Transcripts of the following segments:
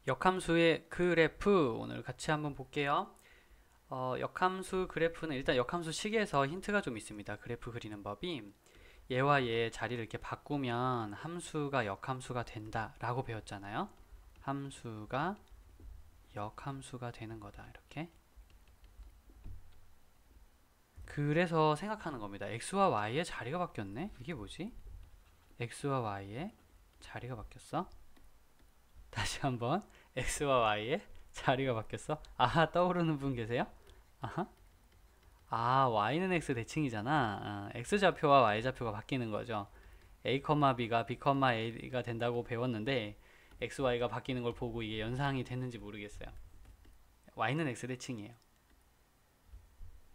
역함수의 그래프 오늘 같이 한번 볼게요. 역함수 그래프는 일단 역함수 식에서 힌트가 좀 있습니다. 그래프 그리는 법이 얘와 얘의 자리를 이렇게 바꾸면 함수가 역함수가 된다 라고 배웠잖아요. 함수가 역함수가 되는 거다 이렇게. 그래서 생각하는 겁니다. x와 y의 자리가 바뀌었네. 이게 뭐지? x와 y의 자리가 바뀌었어. 다시 한번 x와 y의 자리가 바뀌었어. 아하, 떠오르는 분 계세요? 아하. 아, y는 x 대칭이잖아. x좌표와 y좌표가 바뀌는 거죠. a, b가 b, a가 된다고 배웠는데 x, y가 바뀌는 걸 보고 이게 연상이 됐는지 모르겠어요. y는 x 대칭이에요.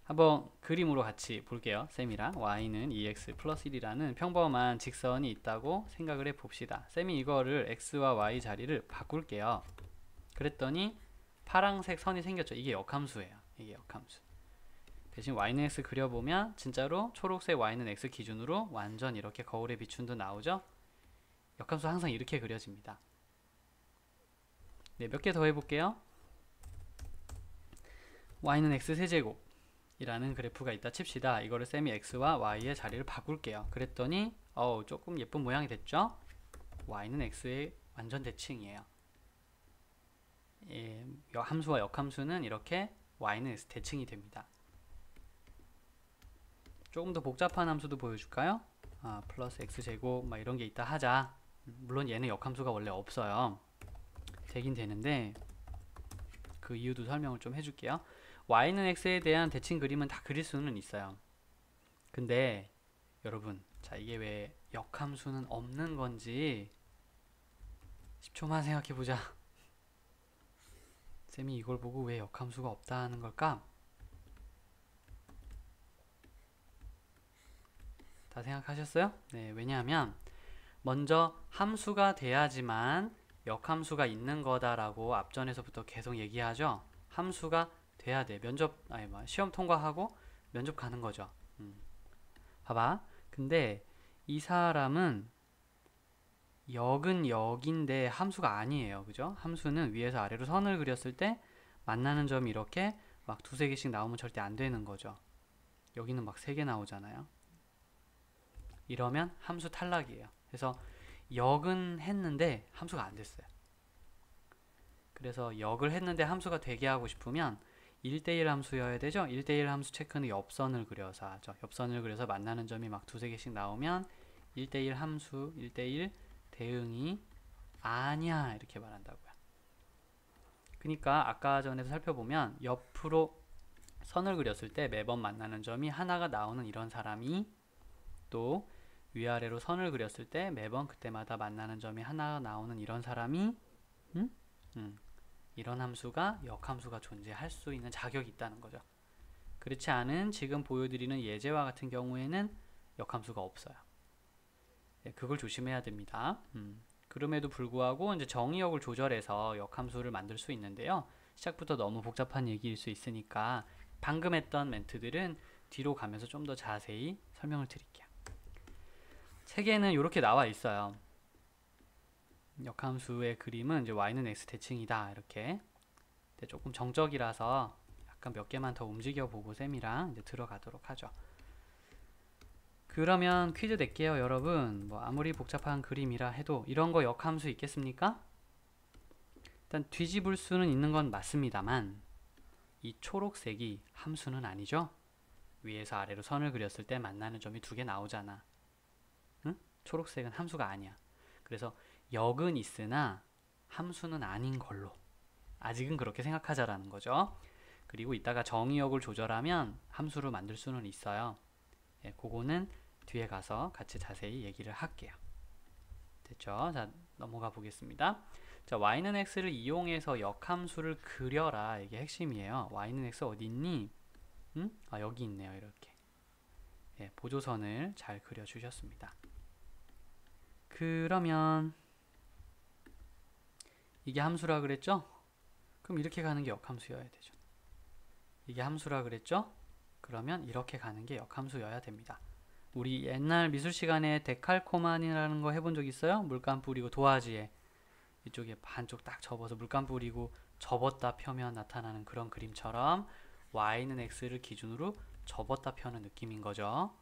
한번 그림으로 같이 볼게요. 쌤이랑 y는 2x 플러스 1이라는 평범한 직선이 있다고 생각을 해봅시다. 쌤이 이거를 x와 y 자리를 바꿀게요. 그랬더니 파란색 선이 생겼죠. 이게 역함수예요. 이게 역함수. 대신 y는 x 그려보면 진짜로 초록색 y는 x 기준으로 완전 이렇게 거울에 비춘 듯 나오죠. 역함수 항상 이렇게 그려집니다. 네, 몇 개 더 해볼게요. y는 x 세제곱 이라는 그래프가 있다 칩시다. 이거를 쌤이 x와 y의 자리를 바꿀게요. 그랬더니 조금 예쁜 모양이 됐죠. y는 x의 완전 대칭이에요. 예, 함수와 역함수는 이렇게 y는 x 대칭이 됩니다. 조금 더 복잡한 함수도 보여줄까요? 플러스 x제곱 막 이런 게 있다 하자. 물론 얘는 역함수가 원래 없어요. 되긴 되는데 그 이유도 설명을 좀 해줄게요. y는 x에 대한 대칭 그림은 다 그릴 수는 있어요. 근데 여러분, 자, 이게 왜 역함수는 없는 건지 10초만 생각해보자. 쌤이 이걸 보고 왜 역함수가 없다는 걸까? 다 생각하셨어요? 네, 왜냐하면 먼저 함수가 돼야지만 역함수가 있는 거다라고 앞전에서부터 계속 얘기하죠. 함수가 돼야 돼. 시험 통과하고 면접 가는 거죠. 봐봐. 근데 이 사람은 역은 역인데 함수가 아니에요. 그죠? 함수는 위에서 아래로 선을 그렸을 때 만나는 점이 이렇게 막 두세 개씩 나오면 절대 안 되는 거죠. 여기는 막 세 개 나오잖아요. 이러면 함수 탈락이에요. 그래서 역은 했는데 함수가 안 됐어요. 그래서 역을 했는데 함수가 되게 하고 싶으면 1대1 함수여야 되죠. 1대1 함수 체크는 옆선을 그려서 하죠. 옆선을 그려서 만나는 점이 막 두세 개씩 나오면 1대1 함수, 1대1 대응이 아니야 이렇게 말한다고요. 그러니까 아까 전에도 살펴보면 옆으로 선을 그렸을 때 매번 만나는 점이 하나가 나오는 이런 사람이, 또 위아래로 선을 그렸을 때 매번 그때마다 만나는 점이 하나가 나오는 이런 사람이 이런 함수가 역함수가 존재할 수 있는 자격이 있다는 거죠. 그렇지 않은 지금 보여드리는 예제와 같은 경우에는 역함수가 없어요. 네, 그걸 조심해야 됩니다. 그럼에도 불구하고 이제 정의역을 조절해서 역함수를 만들 수 있는데요. 시작부터 너무 복잡한 얘기일 수 있으니까 방금 했던 멘트들은 뒤로 가면서 좀 더 자세히 설명을 드릴게요. 책에는 이렇게 나와 있어요. 역함수의 그림은 이제 y는 x 대칭이다 이렇게. 근데 조금 정적이라서 약간 몇 개만 더 움직여 보고 쌤이랑 이제 들어가도록 하죠. 그러면 퀴즈 낼게요, 여러분. 뭐 아무리 복잡한 그림이라 해도 이런 거 역함수 있겠습니까? 일단 뒤집을 수는 있는 건 맞습니다만 이 초록색이 함수는 아니죠. 위에서 아래로 선을 그렸을 때 만나는 점이 두 개 나오잖아. 응? 초록색은 함수가 아니야. 그래서 역은 있으나 함수는 아닌 걸로 아직은 그렇게 생각하자라는 거죠. 그리고 이따가 정의역을 조절하면 함수를 만들 수는 있어요. 예, 그거는 뒤에 가서 같이 자세히 얘기를 할게요. 됐죠? 자, 넘어가 보겠습니다. 자, y는 x를 이용해서 역함수를 그려라. 이게 핵심이에요. y는 x 어디 있니? 여기 있네요. 이렇게. 예, 보조선을 잘 그려주셨습니다. 그러면 이게 함수라 그랬죠? 그럼 이렇게 가는 게 역함수여야 되죠. 이게 함수라 그랬죠? 그러면 이렇게 가는 게 역함수여야 됩니다. 우리 옛날 미술 시간에 데칼코마니라는 거 해본 적 있어요? 물감 뿌리고 도화지에 이쪽에 반쪽 딱 접어서 물감 뿌리고 접었다 펴면 나타나는 그런 그림처럼 y는 x를 기준으로 접었다 펴는 느낌인 거죠.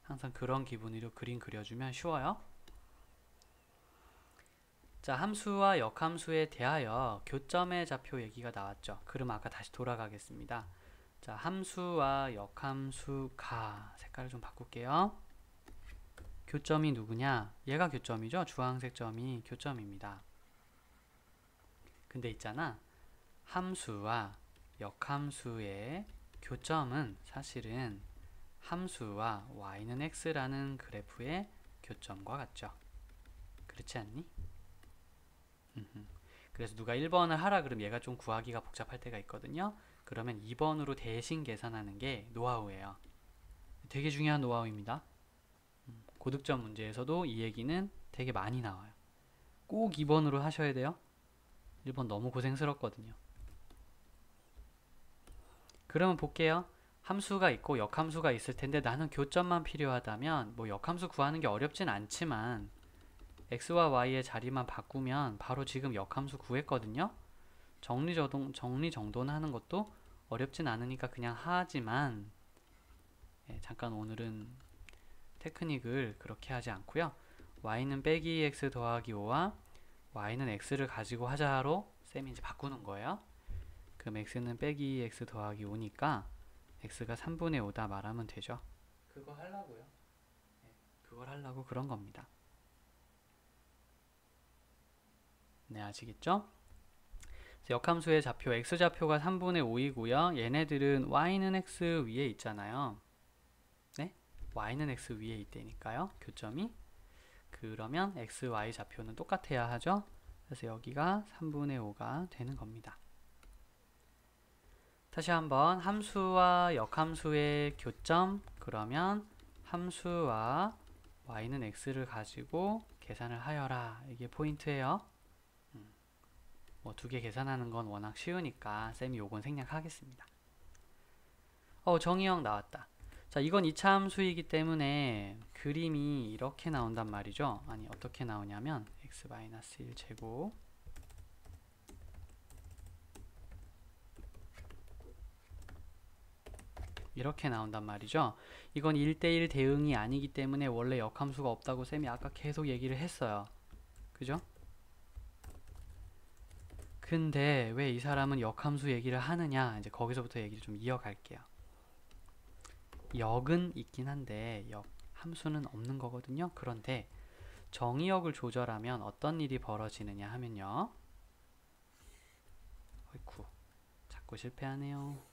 항상 그런 기분으로 그림 그려주면 쉬워요. 자, 함수와 역함수에 대하여 교점의 좌표 얘기가 나왔죠. 그럼 아까 다시 돌아가겠습니다. 자, 함수와 역함수가 색깔을 좀 바꿀게요. 교점이 누구냐? 얘가 교점이죠. 주황색 점이 교점입니다. 근데 있잖아. 함수와 역함수의 교점은 사실은 함수와 y는 x라는 그래프의 교점과 같죠. 그렇지 않니? 그래서 누가 1번을 하라 그러면 얘가 좀 구하기가 복잡할 때가 있거든요. 그러면 2번으로 대신 계산하는 게 노하우예요. 되게 중요한 노하우입니다. 고득점 문제에서도 이 얘기는 되게 많이 나와요. 꼭 2번으로 하셔야 돼요. 1번 너무 고생스럽거든요. 그러면 볼게요. 함수가 있고 역함수가 있을 텐데 나는 교점만 필요하다면 뭐 역함수 구하는 게 어렵진 않지만 x와 y의 자리만 바꾸면 바로 지금 역함수 구했거든요. 정리 정도는 하는 것도 어렵진 않으니까 그냥 하지만 잠깐 오늘은 테크닉을 그렇게 하지 않고요. y는 빼기 x 더하기 5와 y는 x를 가지고 하자로 쌤이 이제 바꾸는 거예요. 그럼 x는 빼기 x 더하기 5니까 x가 3분의 5다 말하면 되죠. 그거 하려고요. 그걸 하려고 그런 겁니다. 네, 아시겠죠? 역함수의 좌표 x좌표가 3분의 5이고요. 얘네들은 y는 x 위에 있잖아요. 네? y는 x 위에 있다니까요. 교점이. 그러면 x, y 좌표는 똑같아야 하죠. 그래서 여기가 3분의 5가 되는 겁니다. 다시 한번 함수와 역함수의 교점, 그러면 함수와 y는 x를 가지고 계산을 하여라. 이게 포인트예요. 뭐 두 개 계산하는 건 워낙 쉬우니까 쌤이 요건 생략하겠습니다. 정의형 나왔다. 자, 이건 2차 함수이기 때문에 그림이 이렇게 나온단 말이죠. 아니, 어떻게 나오냐면 x-1 제곱 이렇게 나온단 말이죠. 이건 1대1 대응이 아니기 때문에 원래 역함수가 없다고 쌤이 아까 계속 얘기를 했어요. 그죠? 근데 왜 이 사람은 역함수 얘기를 하느냐? 이제 거기서부터 얘기를 좀 이어갈게요. 역은 있긴 한데 함수는 없는 거거든요. 그런데 정의역을 조절하면 어떤 일이 벌어지느냐 하면요. 어이쿠, 자꾸 실패하네요.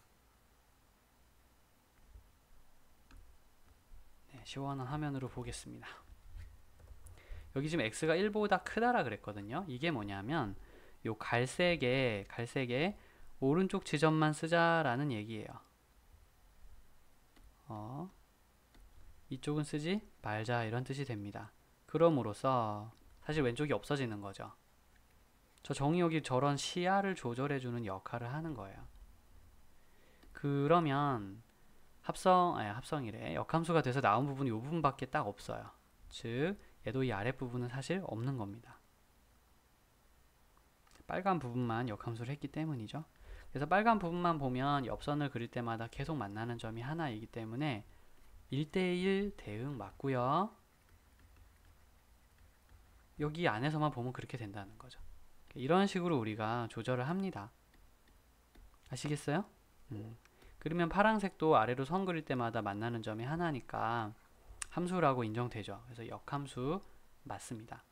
네, 시원한 화면으로 보겠습니다. 여기 지금 x가 1보다 크다라 그랬거든요. 이게 뭐냐면 요 갈색에 오른쪽 지점만 쓰자라는 얘기예요. 이쪽은 쓰지 말자 이런 뜻이 됩니다. 그럼으로써 사실 왼쪽이 없어지는 거죠. 저 정의역이 저런 시야를 조절해주는 역할을 하는 거예요. 그러면 합성이래. 역함수가 돼서 나온 부분이 이 부분밖에 딱 없어요. 즉 얘도 이 아랫부분은 사실 없는 겁니다. 빨간 부분만 역함수를 했기 때문이죠. 그래서 빨간 부분만 보면 옆선을 그릴 때마다 계속 만나는 점이 하나이기 때문에 1대1 대응 맞고요. 여기 안에서만 보면 그렇게 된다는 거죠. 이런 식으로 우리가 조절을 합니다. 아시겠어요? 그러면 파란색도 아래로 선 그릴 때마다 만나는 점이 하나니까 함수라고 인정되죠. 그래서 역함수 맞습니다.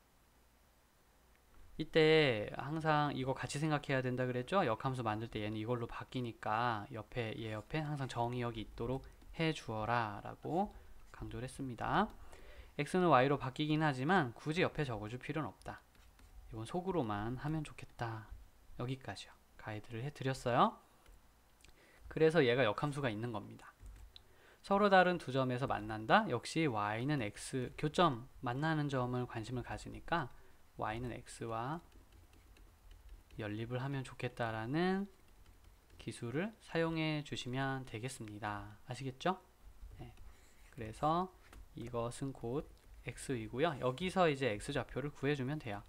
이때 항상 이거 같이 생각해야 된다 그랬죠? 역함수 만들 때 얘는 이걸로 바뀌니까 얘 옆에 항상 정의역이 있도록 해 주어라 라고 강조를 했습니다. x는 y로 바뀌긴 하지만 굳이 옆에 적어줄 필요는 없다. 이건 속으로만 하면 좋겠다. 여기까지요. 가이드를 해드렸어요. 그래서 얘가 역함수가 있는 겁니다. 서로 다른 두 점에서 만난다. 역시 y는 x, 교점, 만나는 점을 관심을 가지니까 y는 x와 연립을 하면 좋겠다라는 기술을 사용해 주시면 되겠습니다. 아시겠죠? 네. 그래서 이것은 곧 x이고요. 여기서 이제 x좌표를 구해주면 돼요.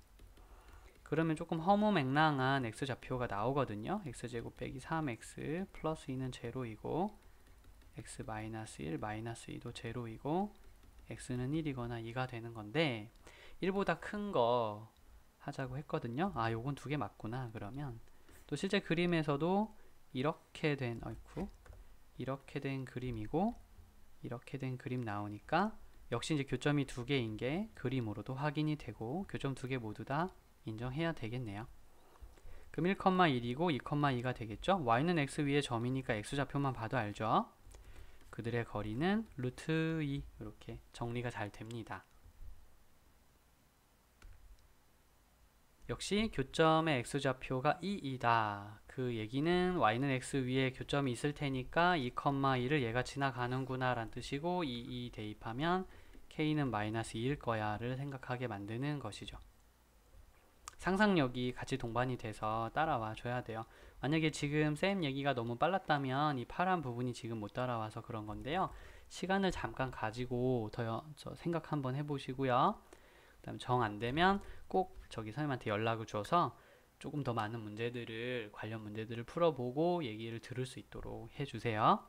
그러면 조금 허무맹랑한 x좌표가 나오거든요. x제곱 빼기 3x 플러스 2는 제로이고 x 마이너스 1 마이너스 2도 제로이고 x는 1이거나 2가 되는 건데 1보다 큰 거 하자고 했거든요. 아, 요건 두 개 맞구나. 그러면 또 실제 그림에서도 이렇게 된 이렇게 된 그림이고 이렇게 된 그림 나오니까 역시 이제 교점이 두 개인 게 그림으로도 확인이 되고 교점 두 개 모두 다 인정해야 되겠네요. 그럼 1,1이고 2,2가 되겠죠? y는 x 위에 점이니까 x좌표만 봐도 알죠? 그들의 거리는 루트 2 이렇게 정리가 잘 됩니다. 역시 교점의 x좌표가 2이다. 그 얘기는 y는 x 위에 교점이 있을 테니까 2,2를 얘가 지나가는구나 라는 뜻이고 2 대입하면 k는 마이너스 2일 거야 를 생각하게 만드는 것이죠. 상상력이 같이 동반이 돼서 따라와 줘야 돼요. 만약에 지금 쌤 얘기가 너무 빨랐다면 이 파란 부분이 지금 못 따라와서 그런 건데요. 시간을 잠깐 가지고 더 생각 한번 해보시고요. 그다음 정 안 되면 꼭 저기 선생님한테 연락을 줘서 조금 더 많은 문제들을 관련 문제들을 풀어보고 얘기를 들을 수 있도록 해주세요.